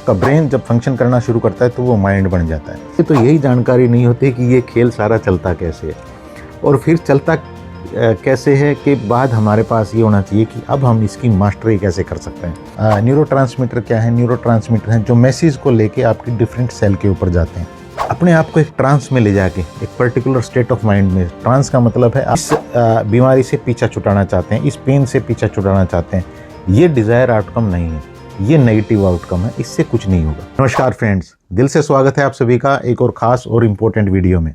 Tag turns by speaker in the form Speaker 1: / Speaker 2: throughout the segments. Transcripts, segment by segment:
Speaker 1: आपका ब्रेन जब फंक्शन करना शुरू करता है तो वो माइंड बन जाता है। तो यही जानकारी नहीं होती कि ये खेल सारा चलता कैसे है और फिर चलता कैसे है के बाद हमारे पास ये होना चाहिए कि अब हम इसकी मास्टरी कैसे कर सकते हैं। न्यूरोट्रांसमीटर क्या है? न्यूरोट्रांसमीटर हैं जो मैसेज को लेके आपकी डिफरेंट सेल के ऊपर जाते हैं, अपने आप को एक ट्रांस में ले जाके एक पर्टिकुलर स्टेट ऑफ माइंड में। ट्रांस का मतलब है इस बीमारी से पीछा छुड़ाना चाहते हैं, इस पेन से पीछा छुड़ाना चाहते हैं। ये डिजायर आउटकम नहीं है, ये नेगेटिव आउटकम है, इससे कुछ नहीं होगा। नमस्कार फ्रेंड्स, दिल से स्वागत है आप सभी का एक और खास और इम्पोर्टेंट वीडियो में।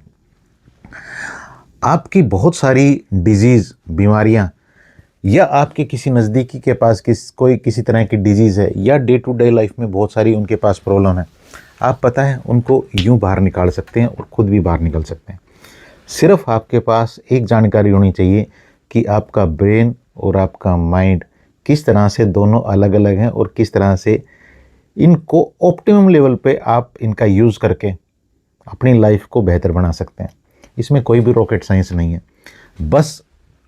Speaker 1: आपकी बहुत सारी डिजीज़, बीमारियां, या आपके किसी नज़दीकी के पास कोई किसी तरह की डिजीज़ है, या डे टू डे लाइफ में बहुत सारी उनके पास प्रॉब्लम है, आप पता है उनको यूं बाहर निकाल सकते हैं और ख़ुद भी बाहर निकल सकते हैं। सिर्फ आपके पास एक जानकारी होनी चाहिए कि आपका ब्रेन और आपका माइंड किस तरह से दोनों अलग अलग हैं और किस तरह से इनको ऑप्टिमम लेवल पे आप इनका यूज़ करके अपनी लाइफ को बेहतर बना सकते हैं। इसमें कोई भी रॉकेट साइंस नहीं है, बस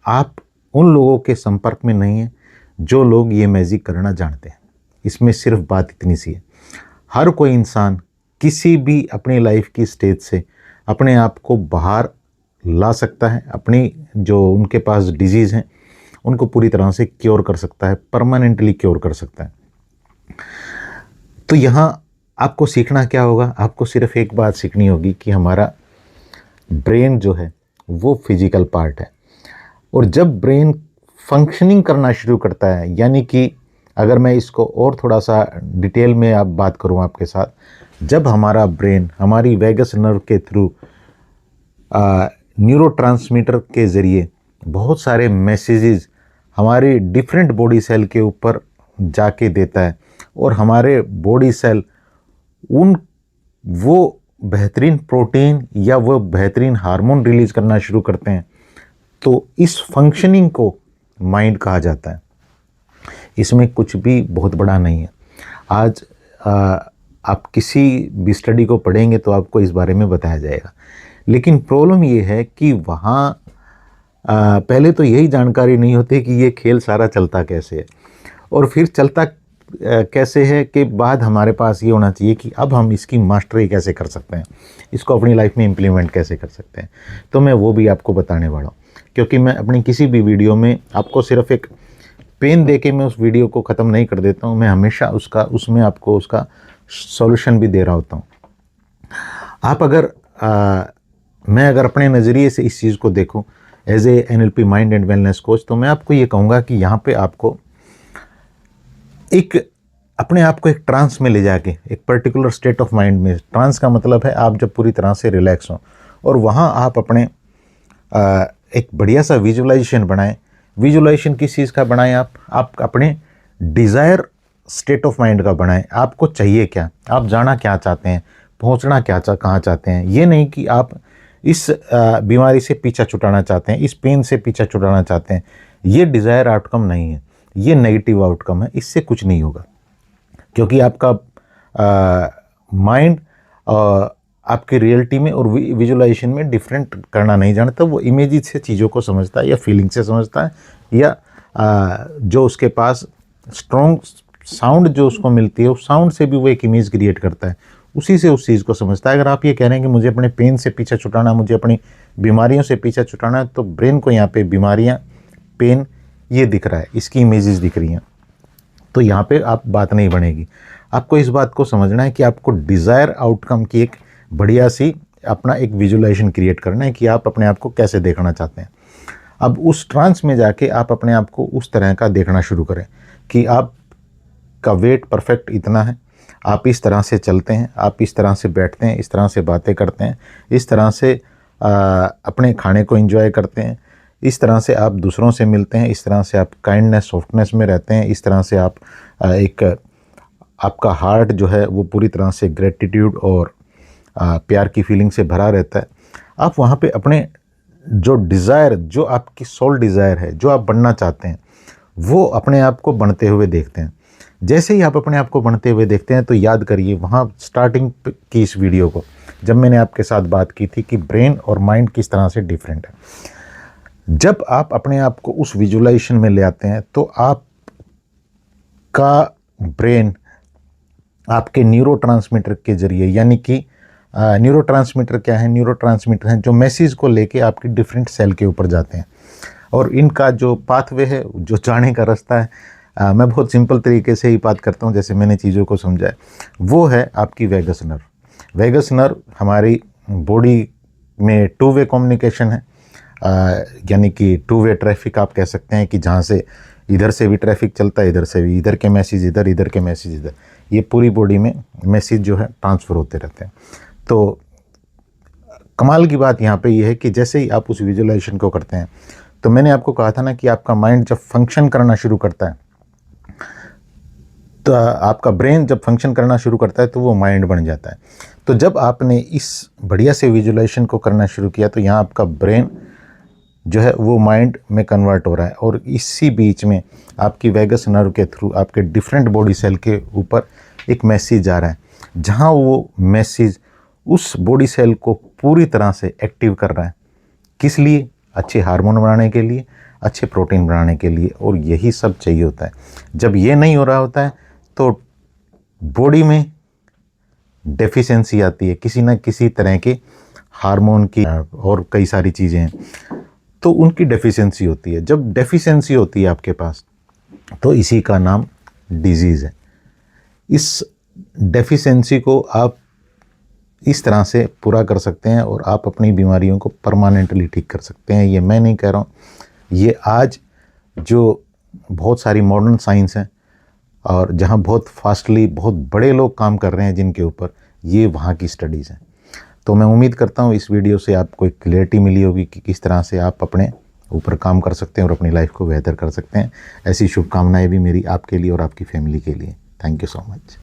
Speaker 1: आप उन लोगों के संपर्क में नहीं हैं जो लोग ये मैजिक करना जानते हैं। इसमें सिर्फ बात इतनी सी है, हर कोई इंसान किसी भी अपनी लाइफ की स्टेज से अपने आप को बाहर ला सकता है, अपनी जो उनके पास डिजीज़ हैं उनको पूरी तरह से क्योर कर सकता है, परमानेंटली क्योर कर सकता है। तो यहाँ आपको सीखना क्या होगा? आपको सिर्फ एक बात सीखनी होगी कि हमारा ब्रेन जो है वो फिजिकल पार्ट है, और जब ब्रेन फंक्शनिंग करना शुरू करता है, यानी कि अगर मैं इसको और थोड़ा सा डिटेल में आप बात करूं आपके साथ, जब हमारा ब्रेन हमारी वैगस नर्व के थ्रू न्यूरोट्रांसमीटर के ज़रिए बहुत सारे मैसेजेस हमारे डिफरेंट बॉडी सेल के ऊपर जाके देता है, और हमारे बॉडी सेल वो बेहतरीन प्रोटीन या वो बेहतरीन हार्मोन रिलीज़ करना शुरू करते हैं, तो इस फंक्शनिंग को माइंड कहा जाता है। इसमें कुछ भी बहुत बड़ा नहीं है। आज आप किसी भी स्टडी को पढ़ेंगे तो आपको इस बारे में बताया जाएगा, लेकिन प्रॉब्लम ये है कि वहाँ पहले तो यही जानकारी नहीं होती कि ये खेल सारा चलता कैसे है, और फिर चलता कैसे है के बाद हमारे पास ये होना चाहिए कि अब हम इसकी मास्टरी कैसे कर सकते हैं, इसको अपनी लाइफ में इम्प्लीमेंट कैसे कर सकते हैं। तो मैं वो भी आपको बताने वाला हूँ, क्योंकि मैं अपनी किसी भी वीडियो में आपको सिर्फ एक पेन दे के मैं उस वीडियो को ख़त्म नहीं कर देता हूँ। मैं हमेशा उसमें आपको उसका सॉल्यूशन भी दे रहा होता हूँ। आप अगर मैं अगर अपने नज़रिए से इस चीज़ को देखूँ as a NLP mind and wellness coach, तो मैं आपको ये कहूँगा कि यहाँ पे आपको अपने आप को एक ट्रांस में ले जाके एक पर्टिकुलर स्टेट ऑफ माइंड में, ट्रांस का मतलब है आप जब पूरी तरह से रिलैक्स हों, और वहाँ आप अपने एक बढ़िया सा विजुअलाइजेशन बनाएं। विजुअलाइजेशन किस चीज़ का बनाएं? आप अपने डिज़ायर स्टेट ऑफ माइंड का बनाएं। आपको चाहिए क्या, आप जाना क्या चाहते हैं, पहुँचना कहाँ चाहते हैं। ये नहीं कि आप इस बीमारी से पीछा छुड़ाना चाहते हैं, इस पेन से पीछा छुड़ाना चाहते हैं। ये डिज़ायर आउटकम नहीं है, ये नेगेटिव आउटकम है, इससे कुछ नहीं होगा, क्योंकि आपका माइंड आपकी रियलिटी में और विजुअलाइजेशन में डिफरेंट करना नहीं जानता। वो इमेजेस से चीज़ों को समझता है, या फीलिंग से समझता है, या जो उसके पास स्ट्रॉन्ग साउंड जो उसको मिलती है उस साउंड से भी वो एक इमेज क्रिएट करता है, उसी से उस चीज़ को समझता है। अगर आप ये कह रहे हैं कि मुझे अपने पेन से पीछा छुड़ाना, मुझे अपनी बीमारियों से पीछा छुड़ाना है, तो ब्रेन को यहाँ पे बीमारियाँ, पेन ये दिख रहा है, इसकी इमेजेस दिख रही हैं, तो यहाँ पे आप बात नहीं बनेगी। आपको इस बात को समझना है कि आपको डिज़ायर आउटकम की एक बढ़िया सी अपना एक विजुअलाइजेशन क्रिएट करना है कि आप अपने आप को कैसे देखना चाहते हैं। अब उस ट्रांस में जाके आप अपने आप को उस तरह का देखना शुरू करें कि आपका वेट परफेक्ट इतना है, आप इस तरह से चलते हैं, आप इस तरह से बैठते हैं, इस तरह से बातें करते हैं, इस तरह से अपने खाने को एंजॉय करते हैं, इस तरह से आप दूसरों से मिलते हैं, इस तरह से आप काइंडनेस, सॉफ्टनेस में रहते हैं, इस तरह से आप आपका हार्ट जो है वो पूरी तरह से ग्रेटिट्यूड और प्यार की फीलिंग से भरा रहता है। आप वहाँ पे अपने जो डिज़ायर, जो आपकी सोल डिज़ायर है, जो आप बनना चाहते हैं, वो अपने आप को बनते हुए देखते हैं। जैसे ही आप अपने आप को बनते हुए देखते हैं तो याद करिए वहाँ स्टार्टिंग की इस वीडियो को, जब मैंने आपके साथ बात की थी कि ब्रेन और माइंड किस तरह से डिफरेंट है। जब आप अपने आप को उस विजुअलाइजेशन में ले आते हैं तो आपका ब्रेन आपके न्यूरोट्रांसमीटर के जरिए, यानी कि न्यूरोट्रांसमीटर क्या है? न्यूरोट्रांसमीटर हैं जो मैसेज को लेके आपकी डिफरेंट सेल के ऊपर जाते हैं, और इनका जो पाथवे है, जो जाने का रास्ता है, मैं बहुत सिंपल तरीके से ही बात करता हूँ जैसे मैंने चीज़ों को समझा है। वो है आपकी वेगस नर्व। वेगस नर्व हमारी बॉडी में टू वे कम्युनिकेशन है, यानी कि टू वे ट्रैफिक आप कह सकते हैं, कि जहाँ से इधर से भी ट्रैफिक चलता है, इधर से भी, इधर के मैसेज इधर, इधर के मैसेज इधर, ये पूरी बॉडी में मैसेज जो है ट्रांसफ़र होते रहते हैं। तो कमाल की बात यहाँ पे ये है कि जैसे ही आप उस विजुअलाइजेशन को करते हैं, तो मैंने आपको कहा था ना कि आपका माइंड जब फंक्शन करना शुरू करता है, तो आपका ब्रेन जब फंक्शन करना शुरू करता है तो वो माइंड बन जाता है। तो जब आपने इस बढ़िया से विजुअलाइजेशन को करना शुरू किया, तो यहाँ आपका ब्रेन जो है वो माइंड में कन्वर्ट हो रहा है, और इसी बीच में आपकी वेगस नर्व के थ्रू आपके डिफरेंट बॉडी सेल के ऊपर एक मैसेज आ रहा है, जहाँ वो मैसेज उस बॉडी सेल को पूरी तरह से एक्टिव कर रहा है। किस लिए? अच्छे हार्मोन बनाने के लिए, अच्छे प्रोटीन बनाने के लिए, और यही सब चाहिए होता है। जब ये नहीं हो रहा होता है तो बॉडी में डेफिशिएंसी आती है, किसी न किसी तरह के हार्मोन की, और कई सारी चीज़ें हैं, तो उनकी डेफिशिएंसी होती है। जब डेफिशिएंसी होती है आपके पास, तो इसी का नाम डिजीज़ है। इस डेफिशिएंसी को आप इस तरह से पूरा कर सकते हैं, और आप अपनी बीमारियों को परमानेंटली ठीक कर सकते हैं। ये मैं नहीं कह रहा हूँ, ये आज जो बहुत सारी मॉडर्न साइंस हैं, और जहाँ बहुत फास्टली बहुत बड़े लोग काम कर रहे हैं जिनके ऊपर, ये वहाँ की स्टडीज़ हैं। तो मैं उम्मीद करता हूँ इस वीडियो से आपको एक क्लियरिटी मिली होगी कि किस तरह से आप अपने ऊपर काम कर सकते हैं और अपनी लाइफ को बेहतर कर सकते हैं। ऐसी शुभकामनाएं भी मेरी आपके लिए और आपकी फैमिली के लिए। Thank you so much.